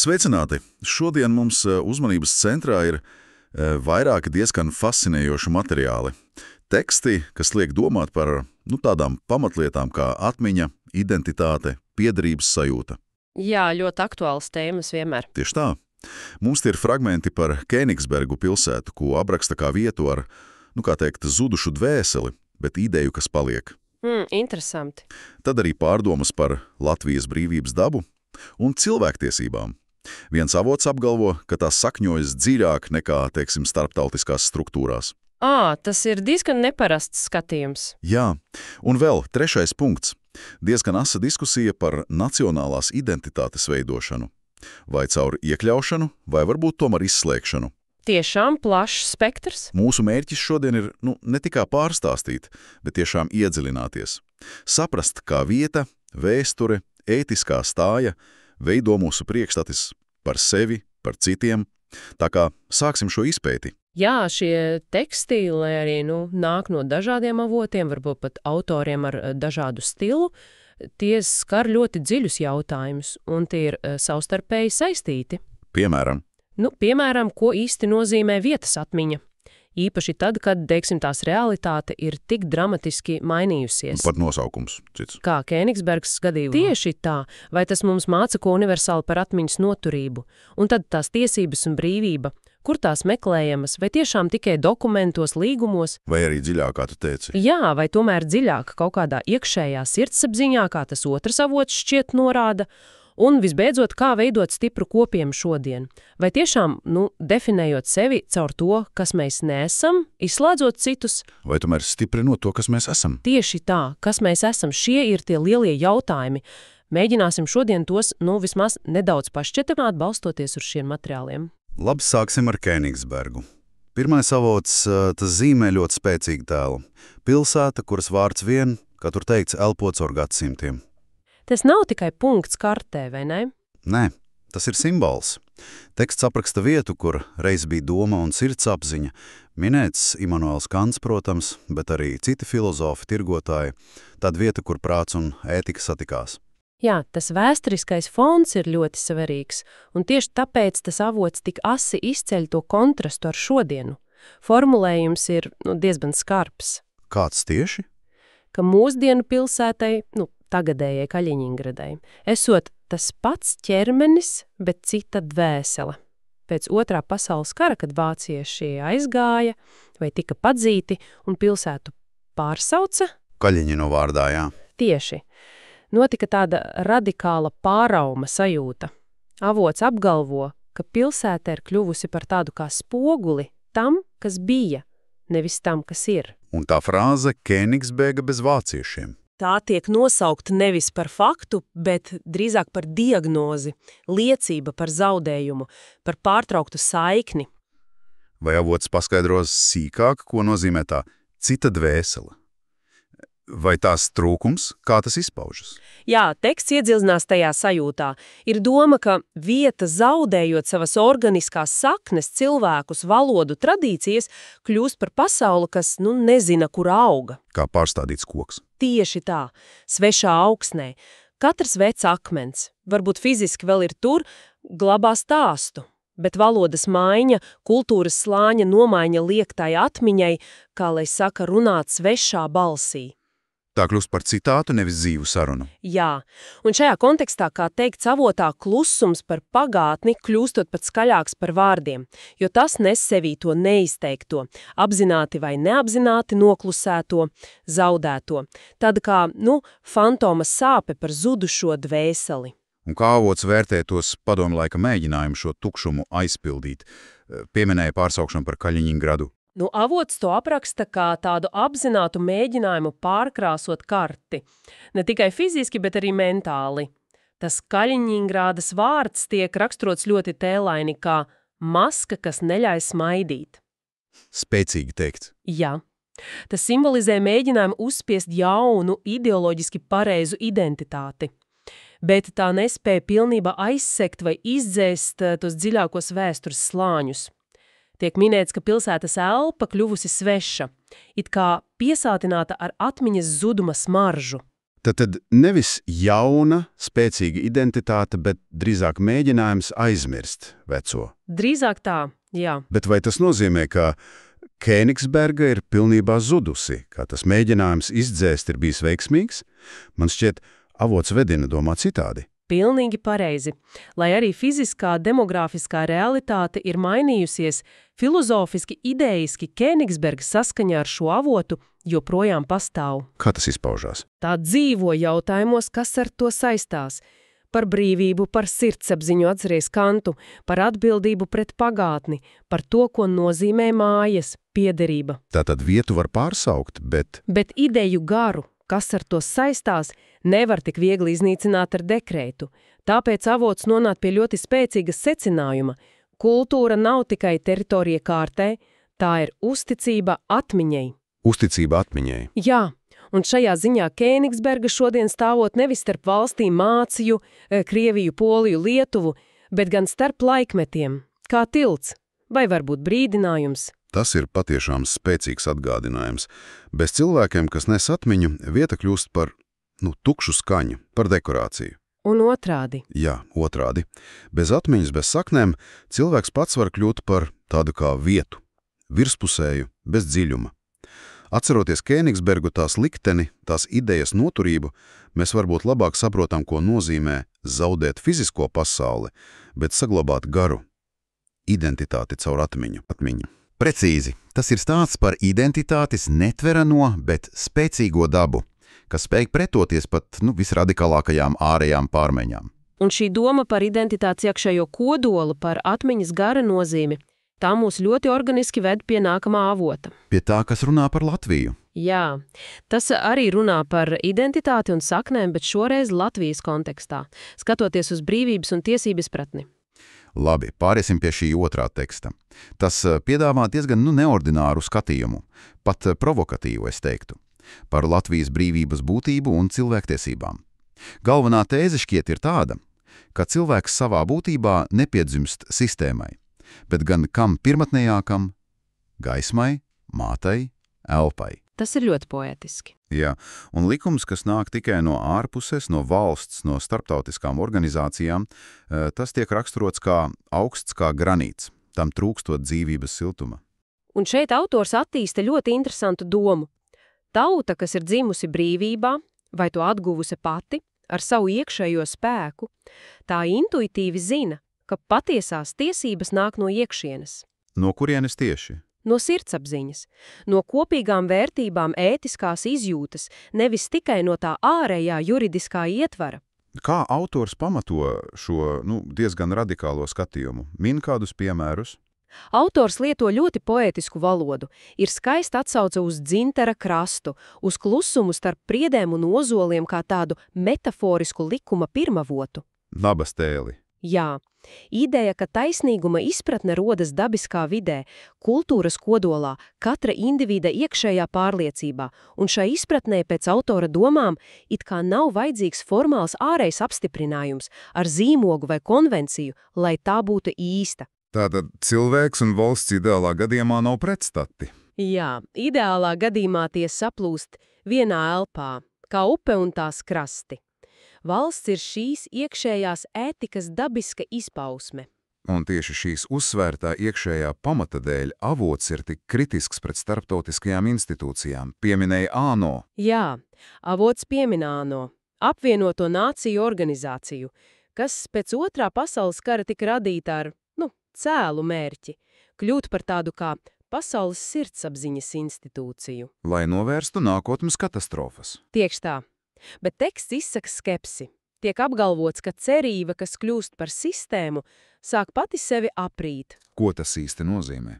Sveicināti! Šodien mums uzmanības centrā ir vairāki diezgan fascinējoši materiāli. Teksti, kas liek domāt par tādām pamatlietām kā atmiņa, identitāte, piederības sajūta. Jā, ļoti aktuāls tēmas vienmēr. Tieši tā. Mums tie ir fragmenti par Kēnigsbergu pilsētu, ko apraksta kā vietu ar, zudušu dvēseli, bet ideju, kas paliek. Interesanti. Tad arī pārdomas par Latvijas brīvības dabu un cilvēktiesībām. Viens avots apgalvo, ka tās sakņojas dziļāk nekā, starptautiskās struktūrās. Tas ir diezgan neparasts skatījums. Jā, un vēl trešais punkts. Diezgan asa diskusija par nacionālās identitātes veidošanu. Vai caur iekļaušanu, vai varbūt tomēr izslēgšanu. Tiešām plašs spektrs. Mūsu mērķis šodien ir ne tikai pārstāstīt, bet tiešām iedziļināties. Saprast, kā vieta, vēsture, ētiskā stāja veido mūsu priekšstatus par sevi, par citiem. Tā kā sāksim šo izpēti. Jā, šie teksti, lai arī nāk no dažādiem avotiem, varbūt pat autoriem ar dažādu stilu, tie skar ļoti dziļus jautājumus, un tie ir savstarpēji saistīti. Piemēram? Piemēram, ko īsti nozīmē vietas atmiņa? Īpaši tad, kad, tās realitāte ir tik dramatiski mainījusies. Pat nosaukums cits. Kā Kēnigsbergs gadījumā. Tieši tā, vai tas mums māca ko universāli par atmiņas noturību, un tad tās tiesības un brīvība, kur tās meklējamas, vai tiešām tikai dokumentos, līgumos? Vai arī dziļāk, kā tu teici? Jā, vai tomēr dziļāk kaut kādā iekšējā sirdsapziņā, kā tas otrs avots šķiet norāda, un visbeidzot, kā veidot stipru kopienu šodien? Vai tiešām, definējot sevi caur to, kas mēs neesam, izslēdzot citus? Vai tomēr stiprinot to, kas mēs esam? Tieši tā, kas mēs esam, šie ir tie lielie jautājumi. Mēģināsim šodien tos, vismaz nedaudz pašķetināt, balstoties uz šiem materiāliem. Labi, sāksim ar Kēnigsbergu. Pirmais avots, tas zīmē ļoti spēcīgu tēlu. Pilsēta, kuras vārds vien, kā tur teikts, elpo caur gadsimtiem. Tas nav tikai punkts kartē, vai ne? Nē, tas ir simbols. Teksts apraksta vietu, kur reiz bija doma un sirdsapziņa. Minēts Immanuels Kants, protams, bet arī citi filozofi, tirgotāji. Tāda vieta, kur prāts un ētika satikās. Jā, tas vēsturiskais fons ir ļoti svarīgs, un tieši tāpēc tas avots tik asi izceļ to kontrastu ar šodienu. Formulējums ir diezgan skarbs. Kāds tieši? Ka mūsdienu pilsētai, tagadējai Kaļiņingradai, esot tas pats ķermenis, bet cita dvēsele. Pēc Otrā pasaules kara, kad vācieši aizgāja vai tika padzīti un pilsētu pārsauca? Kaļiņinu vārdā, jā. Tieši. Notika tāda radikāla pārauma sajūta. Avots apgalvo, ka pilsēta ir kļuvusi par tādu kā spoguli tam, kas bija, nevis tam, kas ir. Un tā frāze Kēnigsberga bez vāciešiem. Tā tiek nosaukta nevis par faktu, bet drīzāk par diagnozi, liecība par zaudējumu, par pārtrauktu saikni. Vai avots paskaidros sīkāk, ko nozīmē tā cita dvēsele? Vai tās trūkums, kā tas izpaužas? Jā, teksts iedziļinās tajā sajūtā. Ir doma, ka vieta zaudējot savas organiskās saknes, cilvēkus, valodu, tradīcijas, kļūst par pasauli, kas, nezina, kur auga. Kā pārstādīts koks. Tieši tā, svešā augsnē. Katrs vecs akmens, varbūt fiziski vēl ir tur, glabā stāstu. Bet valodas maiņa, kultūras slāņa nomaiņa liek tai atmiņai, kā lai saka, runāt svešā balsī. Tā kļūst par citātu, nevis dzīvu sarunu. Jā, un šajā kontekstā, kā teikts avotā, klusums par pagātni kļūstot pat skaļāks par vārdiem, jo tas nes sevī to neizteikto, apzināti vai neapzināti noklusēto, zaudēto. Tāda kā, fantoma sāpe par zudušo dvēseli. Un kā avots vērtē tos padomlaika mēģinājumu šo tukšumu aizpildīt? Pieminēja pārsaukšanu par Kaļiņingradu. Avots to apraksta kā tādu apzinātu mēģinājumu pārkrāsot karti. Ne tikai fiziski, bet arī mentāli. Tas Kaļiņingrādas vārds tiek raksturots ļoti tēlaini kā maska, kas neļauj smaidīt. Spēcīgi teikt. Jā. Tas simbolizē mēģinājumu uzspiest jaunu, ideoloģiski pareizu identitāti. Bet tā nespēja pilnībā aizsegt vai izdzēst tos dziļākos vēstures slāņus. Tiek minēts, ka pilsētas elpa kļuvusi sveša, it kā piesātināta ar atmiņas zuduma smaržu. Tad nevis jauna, spēcīga identitāte, bet drīzāk mēģinājums aizmirst veco. Drīzāk tā, jā. Bet vai tas nozīmē, ka Kēnigsberga ir pilnībā zudusi, ka tas mēģinājums izdzēst ir bijis veiksmīgs? Man šķiet, avots vedina domā citādi. Pilnīgi pareizi. Lai arī fiziskā, demogrāfiskā realitāte ir mainījusies, filozofiski, idejiski Kēnigsberga saskaņā ar šo avotu joprojām pastāv. Kā tas izpaužās? Tā dzīvo jautājumos, kas ar to saistās. Par brīvību, par sirdsapziņu atceries Kantu, par atbildību pret pagātni, par to, ko nozīmē mājas, piederība. Tātad vietu var pārsaukt, bet Bet ideju garu, kas ar to saistās, nevar tik viegli iznīcināt ar dekrētu. Tāpēc avots nonāk pie ļoti spēcīgas secinājuma. Kultūra nav tikai teritorija kārtē, tā ir uzticība atmiņai. uzticība atmiņai. Jā, un šajā ziņā Kēnigsberga šodien stāvot nevis starp valstīm Māciju, Krieviju, Poliju, Lietuvu, bet gan starp laikmetiem, kā tilts, vai varbūt brīdinājums. Tas ir patiešām spēcīgs atgādinājums. Bez cilvēkiem, kas nes atmiņu, vieta kļūst par, tukšu skaņu, par dekorāciju. Un otrādi. Jā, otrādi. Bez atmiņas, bez saknēm, cilvēks pats var kļūt par tādu kā vietu, virspusēju, bez dziļuma. Atceroties Kēnigsbergu, tās likteni, tās idejas noturību, mēs varbūt labāk saprotam, ko nozīmē zaudēt fizisko pasauli, bet saglabāt garu, identitāti caur atmiņu. Precīzi, tas ir stāsts par identitātes netverano, bet spēcīgo dabu, kas spēj pretoties pat visradikālākajām ārējām pārmaiņām. Un šī doma par identitātes iekšējo kodolu, par atmiņas gara nozīmi, tā mūs ļoti organiski ved pie nākamā avota. Pie tā, kas runā par Latviju. Jā, tas arī runā par identitāti un saknēm, bet šoreiz Latvijas kontekstā, skatoties uz brīvības un tiesības pratni. Labi, pāriesim pie šī otrā teksta. Tas piedāvā diezgan neordināru skatījumu, pat provokatīvu, es teiktu, par Latvijas brīvības būtību un cilvēktiesībām. Galvenā tēze šķiet ir tāda, ka cilvēks savā būtībā nepiedzimst sistēmai, bet gan kam pirmatnējākam – gaismai, mātei, elpai. Tas ir ļoti poētiski. Jā, un likums, kas nāk tikai no ārpuses, no valsts, no starptautiskām organizācijām, tas tiek raksturots kā augsts kā granīts, tam trūkstot dzīvības siltuma. Un šeit autors attīsta ļoti interesantu domu. Tauta, kas ir dzimusi brīvībā, vai to atguvusi pati, ar savu iekšējo spēku, tā intuitīvi zina, ka patiesās tiesības nāk no iekšienes. No kurienes tieši? No sirdsapziņas, no kopīgām vērtībām ētiskās izjūtas, nevis tikai no tā ārējā juridiskā ietvara. Kā autors pamato šo diezgan radikālo skatījumu? Min kādus piemērus? Autors lieto ļoti poētisku valodu, ir skaista atsauce uz dzintara krastu, uz klusumu starp priedēm un ozoliem kā tādu metaforisku likuma pirmavotu. Dabas tēli. Jā, ideja, ka taisnīguma izpratne rodas dabiskā vidē, kultūras kodolā, katra individa iekšējā pārliecībā, un šai izpratnē pēc autora domām it kā nav vajadzīgs formāls ārējs apstiprinājums ar zīmogu vai konvenciju, lai tā būtu īsta. Tātad cilvēks un valsts ideālā gadījumā nav pretstati. Jā, ideālā gadījumā tie saplūst vienā elpā, kā upe un tās krasti. Valsts ir šīs iekšējās ētikas dabiska izpausme. Un tieši šīs uzsvērtā iekšējā pamata dēļ avots ir tik kritisks pret starptautiskajām institūcijām, pieminēja ANO. Jā, avots piemin ANO, apvienoto nāciju organizāciju, kas pēc otrā pasaules kara tika radīta ar, cēlu mērķi, kļūt par tādu kā pasaules sirdsapziņas institūciju. Lai novērstu nākotnes katastrofas. Tieši tā. Bet teksts izsaka skepsi. Tiek apgalvots, ka cerība, kas kļūst par sistēmu, sāk pati sevi aprīt. Ko tas īsti nozīmē?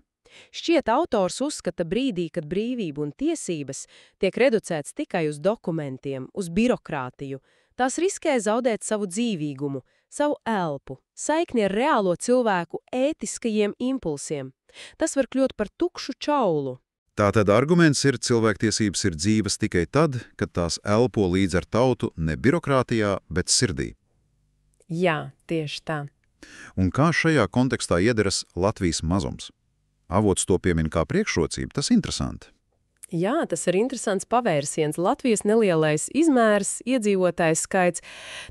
Šķiet, autors uzskata brīdī, kad brīvība un tiesības tiek reducēts tikai uz dokumentiem, uz birokrātiju. Tās riskē zaudēt savu dzīvīgumu, savu elpu, saikni ar reālo cilvēku ētiskajiem impulsiem. Tas var kļūt par tukšu čaulu. Tātad arguments ir, cilvēktiesības ir dzīves tikai tad, kad tās elpo līdz ar tautu ne birokrātijā, bet sirdī. Jā, tieši tā. Un kā šajā kontekstā iederas Latvijas mazums? Avots to piemin kā priekšrocību, tas interesanti. Jā, tas ir interesants pavērsiens. Latvijas nelielais izmērs, iedzīvotājs skaits,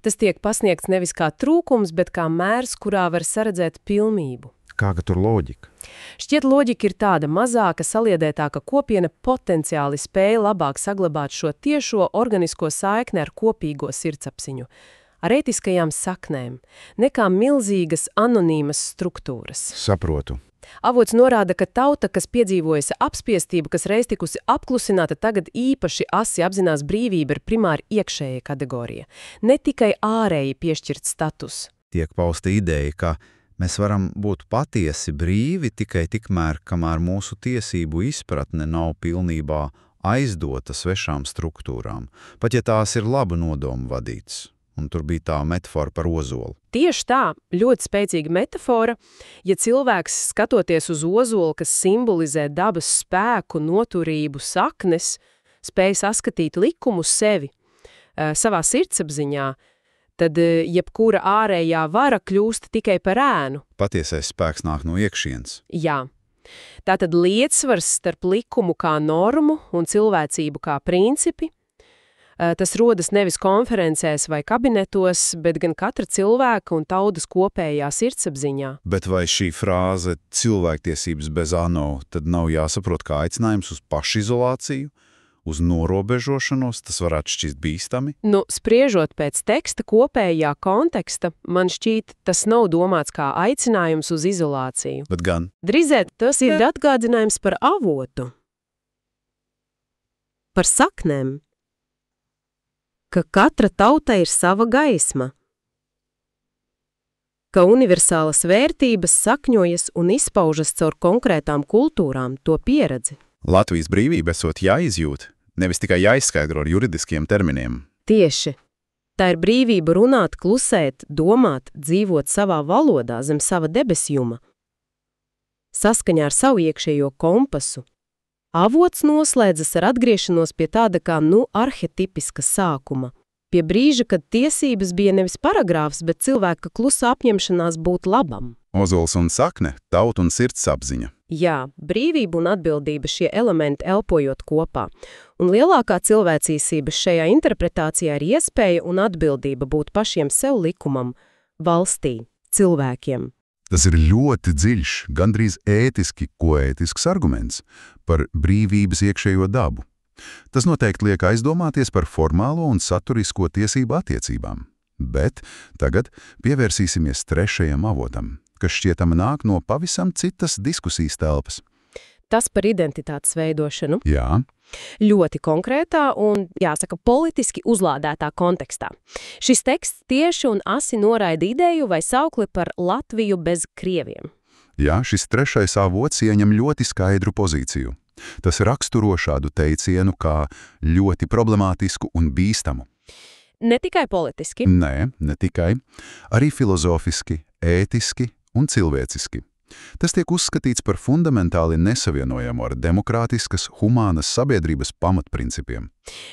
tas tiek pasniegts nevis kā trūkums, bet kā mērs, kurā var saredzēt pilnību. Kāda tur loģika? Šķiet, loģika ir tāda mazāka, saliedētāka kopiena potenciāli spēja labāk saglabāt šo tiešo organisko saikni ar kopīgo sirdsapziņu, ar ētiskajām saknēm, nekā milzīgas anonīmas struktūras. Saprotu. Avots norāda, ka tauta, kas piedzīvojusi apspiestību, kas reiz tikusi apklusināta, tagad īpaši asi apzinās brīvība ir primāri iekšējā kategorija, ne tikai ārēji piešķirt status. Tiek pausta ideja, ka mēs varam būt patiesi brīvi tikai tikmēr, kamēr mūsu tiesību izpratne nav pilnībā aizdota svešām struktūrām, pat ja tās ir labu nodomu vadītas. Un tur bija tā metafora par ozolu. Tieši tā, ļoti spēcīga metafora. Ja cilvēks, skatoties uz ozolu, kas simbolizē dabas spēku, noturību, saknes, spēj saskatīt likumu sevi, savā sirdsapziņā, tad jebkura ārējā vara kļūst tikai par ēnu. Patiesais spēks nāk no iekšienes. Jā. Tātad līdzsvars starp likumu kā normu un cilvēcību kā principi, tas rodas nevis konferencēs vai kabinetos, bet gan katra cilvēka un tautas kopējā sirdsapziņā. Bet vai šī frāze cilvēktiesības bez ANO tad nav jāsaprot kā aicinājums uz pašizolāciju, uz norobežošanos, tas varētu šķist bīstami? Nu, spriežot pēc teksta kopējā konteksta, man šķīt, tas nav domāts kā aicinājums uz izolāciju. Bet gan. Drīzāk tas ir atgādinājums par avotu, par saknēm, ka katra tauta ir sava gaisma, ka universālas vērtības sakņojas un izpaužas caur konkrētām kultūrām, to pieredzi. Latvijas brīvība esot jāizjūt, nevis tikai jāizskaidro ar juridiskiem terminiem. Tieši. Tā ir brīvība runāt, klusēt, domāt, dzīvot savā valodā zem sava debesjuma, saskaņā ar savu iekšējo kompasu. Avots noslēdzas ar atgriešanos pie tāda kā arhetipiska sākuma, pie brīža, kad tiesības bija nevis paragrāfs, bet cilvēka klusa apņemšanās būt labam. Ozols un sakne, tauta un sirdsapziņa. Jā, brīvība un atbildība šie elementi elpojot kopā, un lielākā cilvēcīsība šajā interpretācijā ir iespēja un atbildība būt pašiem sev likumam, valstī, cilvēkiem. Tas ir ļoti dziļš, gandrīz ētiski koētisks arguments par brīvības iekšējo dabu. Tas noteikti liek aizdomāties par formālo un saturisko tiesību attiecībām. Bet tagad pievērsīsimies trešajam avotam, kas šķietami nāk no pavisam citas diskusijas telpas. Tas par identitātes veidošanu. Jā. Ļoti konkrētā un, jāsaka, politiski uzlādētā kontekstā. Šis teksts tieši un asi noraida ideju vai saukli par Latviju bez krieviem. Jā, šis trešais avots ieņem ļoti skaidru pozīciju. Tas raksturo šādu teicienu kā ļoti problemātisku un bīstamu. Ne tikai politiski. Nē, ne tikai. Arī filozofiski, ētiski un cilvēciski. Tas tiek uzskatīts par fundamentāli nesavienojamu ar demokrātiskas, humānas sabiedrības pamatprincipiem.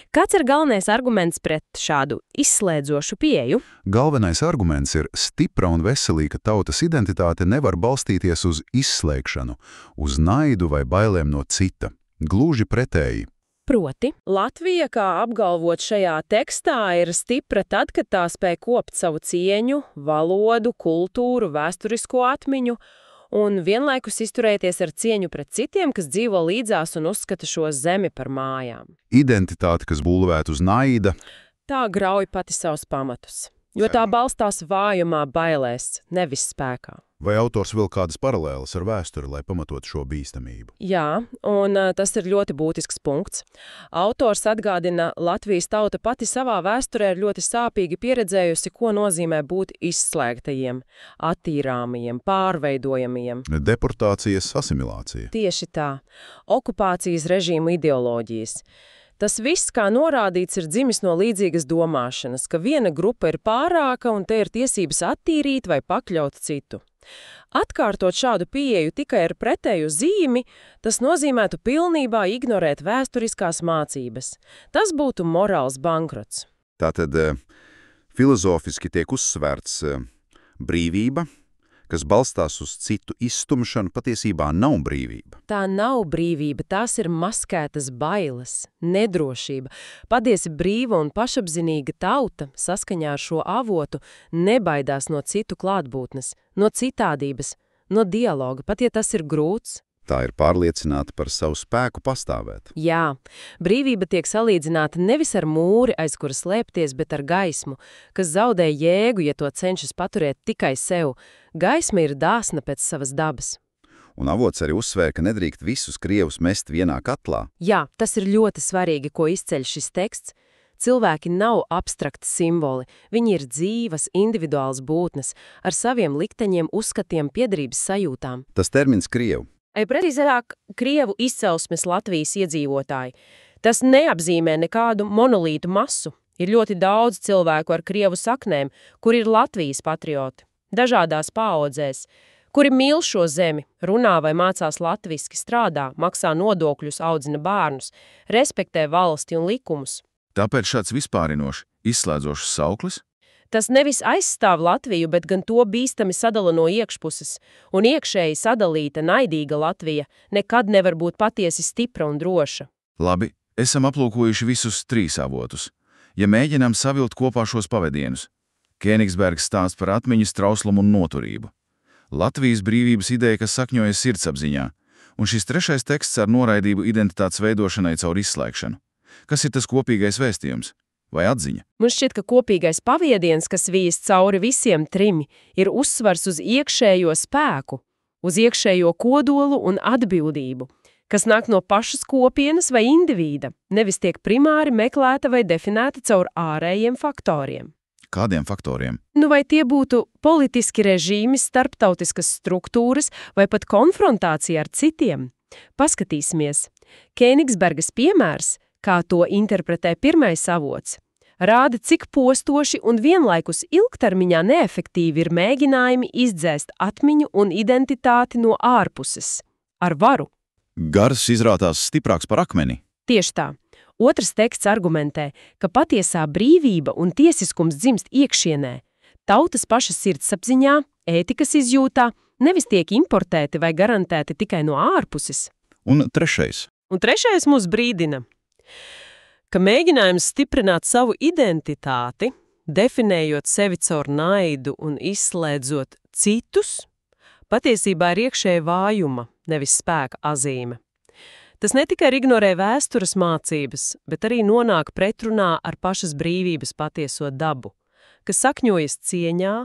Kāds ir galvenais arguments pret šādu izslēdzošu pieeju? Galvenais arguments ir stipra un veselīga tautas identitāte nevar balstīties uz izslēgšanu, uz naidu vai bailēm no cita. Gluži pretēji. Proti, Latvija, kā apgalvot šajā tekstā, ir stipra tad, kad tā spēj kopt savu cieņu, valodu, kultūru, vēsturisko atmiņu, un vienlaikus izturēties ar cieņu pret citiem, kas dzīvo līdzās un uzskata šo zemi par mājām. Identitāte, kas būvēta uz naida, tā grauj pati savus pamatus, jo tā balstās vājumā, bailēs, nevis spēkā. Vai autors vēl kādas paralēlas ar vēsturi, lai pamatot šo bīstamību? Jā, un tas ir ļoti būtisks punkts. Autors atgādina, Latvijas tauta pati savā vēsturē ir ļoti sāpīgi pieredzējusi, ko nozīmē būt izslēgtajiem, attīrāmajiem, pārveidojamajiem. Deportācijas, asimilācija. Tieši tā. Okupācijas režīma ideoloģijas. Tas viss, kā norādīts, ir dzimis no līdzīgas domāšanas, ka viena grupa ir pārāka un te ir tiesības attīrīt vai pakļaut citu. Atkārtot šādu pieeju tikai ar pretēju zīmi, tas nozīmētu pilnībā ignorēt vēsturiskās mācības. Tas būtu morāls bankrots. Tātad filozofiski tiek uzsvērts brīvība, kas balstās uz citu izstumšanu, patiesībā nav brīvība. Tā nav brīvība, tās ir maskētas bailes, nedrošība. Patiesi brīva un pašapzinīga tauta, saskaņā ar šo avotu, nebaidās no citu klātbūtnes, no citādības, no dialoga, pat ja tas ir grūts. Tā ir pārliecināta par savu spēku pastāvēt. Jā, brīvība tiek salīdzināta nevis ar mūri, aiz kura slēpties, bet ar gaismu, kas zaudē jēgu, ja to cenšas paturēt tikai sev. Gaisma ir dāsna pēc savas dabas. Un avots arī uzsvēr, ka nedrīkst visus krievus mest vienā katlā. Jā, tas ir ļoti svarīgi, ko izceļ šis teksts. Cilvēki nav abstrakti simboli, viņi ir dzīvas, individuāls būtnes, ar saviem likteņiem, uzskatiem, piederības sajūtām. Tas termins krievu. Precīzāk, krievu izcelsmes Latvijas iedzīvotāji. Tas neapzīmē nekādu monolītu masu. Ir ļoti daudz cilvēku ar krievu saknēm, kuri ir Latvijas patrioti, dažādās paaudzēs, kuri mīl šo zemi, runā vai mācās latviski, strādā, maksā nodokļus, audzina bērnus, respektē valsti un likumus. Tāpēc šāds vispārinošs, izslēdzošs sauklis? Tas nevis aizstāv Latviju, bet gan to bīstami sadala no iekšpuses, un iekšēji sadalīta, naidīga Latvija nekad nevar būt patiesi stipra un droša. Labi, esam aplūkojuši visus 3 avotus. Ja mēģinām savilkt kopā šos pavadienus, Kēnigsbergs stāst par atmiņas trauslumu un noturību. Latvijas brīvības ideja, kas sakņojas sirdsapziņā, un šis 3. teksts ar noraidību identitātes veidošanai caur izslēgšanu. Kas ir tas kopīgais vēstījums? Vai atziņa? Man šķiet, ka kopīgais paviediens, kas vijas cauri visiem 3, ir uzsvars uz iekšējo spēku, uz iekšējo kodolu un atbildību, kas nāk no pašas kopienas vai indivīda, nevis tiek primāri meklēta vai definēta caur ārējiem faktoriem. Kādiem faktoriem? Vai tie būtu politiski režīmi, starptautiskas struktūras vai pat konfrontācija ar citiem? Paskatīsimies. Kēnigsbergas piemērs, kā to interpretē 1. avots, rāda, cik postoši un vienlaikus ilgtermiņā neefektīvi ir mēģinājumi izdzēst atmiņu un identitāti no ārpuses. Ar varu. Gars izrātās stiprāks par akmeni. Tieši tā. 2. teksts argumentē, ka patiesā brīvība un tiesiskums dzimst iekšienē, tautas pašas sirdsapziņā, ētikas izjūtā, nevis tiek importēti vai garantēti tikai no ārpuses. Un 3. Un 3. mūs brīdina, ka mēģinājums stiprināt savu identitāti, definējot sevi caur naidu un izslēdzot citus, patiesībā ir iekšēja vājuma, nevis spēka azīme. Tas ne tikai ignorē vēstures mācības, bet arī nonāk pretrunā ar pašas brīvības patieso dabu, kas sakņojas cieņā,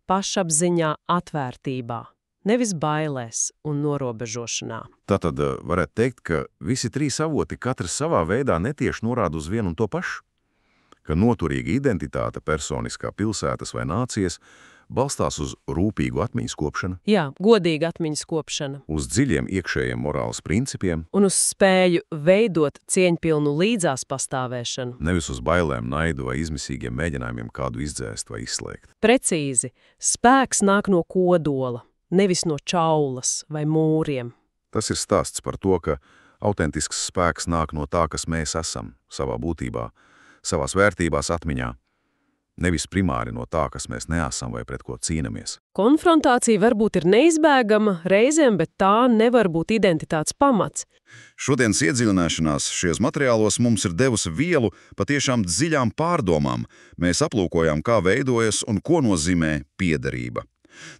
pašapziņā, atvērtībā, nevis bailēs un norobežošanā. Tātad varētu teikt, ka visi 3 avoti katrs savā veidā netieši norāda uz vienu un to pašu, ka noturīga identitāte personiskā pilsētas vai nācijas balstās uz rūpīgu atmiņas kopšanu, Jā, godīga atmiņas kopšana. uz dziļiem iekšējiem morāles principiem, Un uz spēju veidot cieņpilnu līdzās pastāvēšanu. nevis uz bailēm, naidu vai izmisīgiem mēģinājumiem kādu izdzēst vai izslēgt. Precīzi, spēks nāk no kodola, nevis no čaulas vai mūriem. Tas ir stāsts par to, ka autentisks spēks nāk no tā, kas mēs esam, savā būtībā, savās vērtībās atmiņā, nevis primāri no tā, kas mēs neesam vai pret ko cīnamies. Konfrontācija varbūt ir neizbēgama reizēm, bet tā nevar būt identitātes pamats. Šodienas iedziļināšanās šajos materiālos mums ir devusi vielu patiešām dziļām pārdomām. Mēs aplūkojām, kā veidojas un ko nozīmē piederība.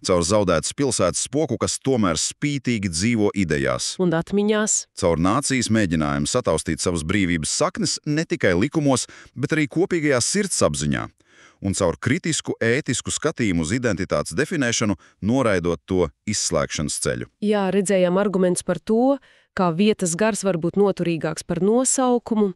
Caur zaudētas pilsētas spoku, kas tomēr spītīgi dzīvo idejās. Un atmiņās. Caur nācijas mēģinājumu sataustīt savas brīvības saknes ne tikai likumos, bet arī kopīgajā sirdsapziņā. Un caur kritisku, ētisku skatījumu uz identitātes definēšanu, noraidot to izslēgšanas ceļu. Jā, redzējām argumentus par to, kā vietas gars var būt noturīgāks par nosaukumu,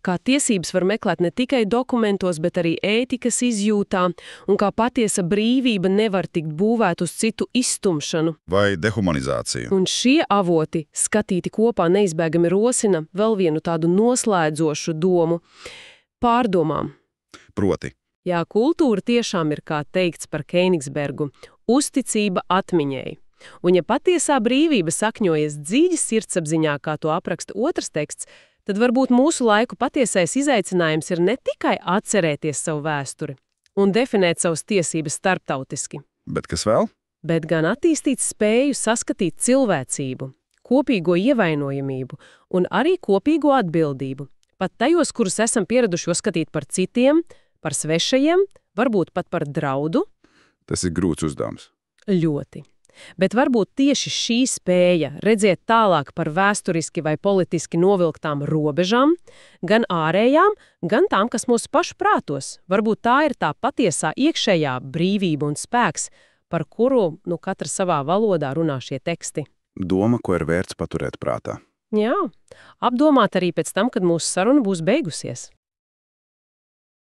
kā tiesības var meklēt ne tikai dokumentos, bet arī ētikas izjūtā, un kā patiesa brīvība nevar tikt būvēt uz citu izstumšanu. Vai dehumanizāciju. Un šie avoti, skatīti kopā, neizbēgami rosina vēl vienu tādu noslēdzošu domu – pārdomām. Proti. Jā, kultūra tiešām ir, kā teikts par Kēnigsbergu, uzticība atmiņai. Un ja patiesā brīvība sakņojas dziļi sirdsapziņā, kā to apraksta 2. teksts, tad varbūt mūsu laiku patiesais izaicinājums ir ne tikai atcerēties savu vēsturi un definēt savas tiesības starptautiski. Bet kas vēl? bet gan attīstīt spēju saskatīt cilvēcību, kopīgo ievainojamību un arī kopīgo atbildību, pat tajos, kurus esam pieraduši uzskatīt par citiem, par svešajiem, varbūt pat par draudu. Tas ir grūts uzdevums. Ļoti. Bet varbūt tieši šī spēja redzēt tālāk par vēsturiski vai politiski novilktām robežām, gan ārējām, gan tām, kas mūsu pašu prātos. Varbūt tā ir tā patiesā iekšējā brīvība un spēks, par kuru katra savā valodā runā šie teksti. Doma, ko ir vērts paturēt prātā. Jā, apdomāt arī pēc tam, kad mūsu saruna būs beigusies.